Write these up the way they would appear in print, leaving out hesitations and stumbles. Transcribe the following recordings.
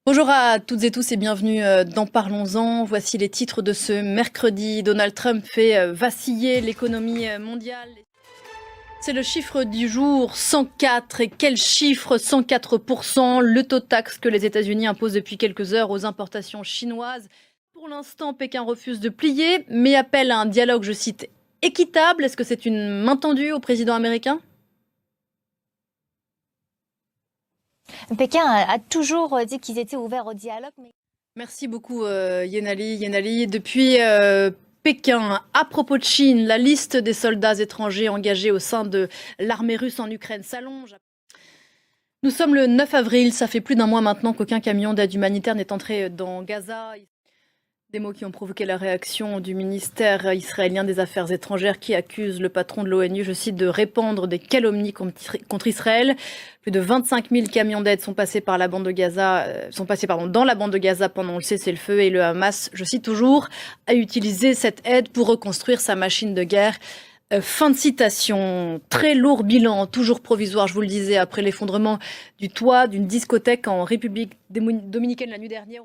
Bonjour à toutes et tous et bienvenue dans Parlons-en. Voici les titres de ce mercredi. Donald Trump fait vaciller l'économie mondiale. C'est le chiffre du jour, 104. Et quel chiffre? 104%, le taux de taxe que les États-Unis imposent depuis quelques heures aux importations chinoises. Pour l'instant, Pékin refuse de plier, mais appelle à un dialogue, je cite, équitable. Est-ce que c'est une main tendue au président américain? Pékin a toujours dit qu'ils étaient ouverts au dialogue, mais Merci beaucoup Yenali. Yenali, depuis Pékin, à propos de Chine, la liste des soldats étrangers engagés au sein de l'armée russe en Ukraine s'allonge. Nous sommes le 9 avril, ça fait plus d'un mois maintenant qu'aucun camion d'aide humanitaire n'est entré dans Gaza. Des mots qui ont provoqué la réaction du ministère israélien des Affaires étrangères qui accuse le patron de l'ONU, je cite, de répandre des calomnies contre Israël. Plus de 25 000 camions d'aide sont passés par la bande de Gaza, dans la bande de Gaza pendant le cessez-le-feu et le Hamas, je cite toujours, a utilisé cette aide pour reconstruire sa machine de guerre. Fin de citation. Très lourd bilan, toujours provisoire, je vous le disais, après l'effondrement du toit d'une discothèque en République dominicaine la nuit dernière.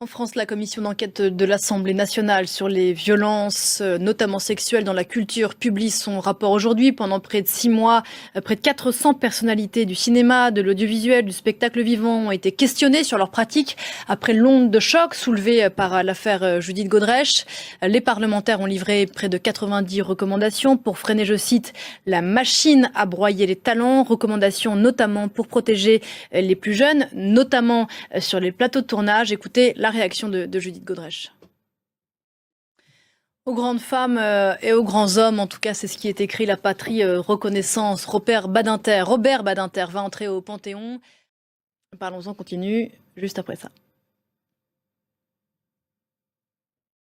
En France, la commission d'enquête de l'Assemblée nationale sur les violences, notamment sexuelles, dans la culture, publie son rapport aujourd'hui. Pendant près de 6 mois, près de 400 personnalités du cinéma, de l'audiovisuel, du spectacle vivant ont été questionnées sur leurs pratiques après l'onde de choc soulevée par l'affaire Judith Godrèche. Les parlementaires ont livré près de 90 recommandations pour freiner, je cite, la machine à broyer les talents. Recommandations notamment pour protéger les plus jeunes, notamment sur les plateaux de tournage. Écoutez la réaction de Judith Godrèche. Aux grandes femmes et aux grands hommes, en tout cas, c'est ce qui est écrit, la patrie reconnaissance. Robert Badinter va entrer au Panthéon. Parlons-en, continue juste après ça.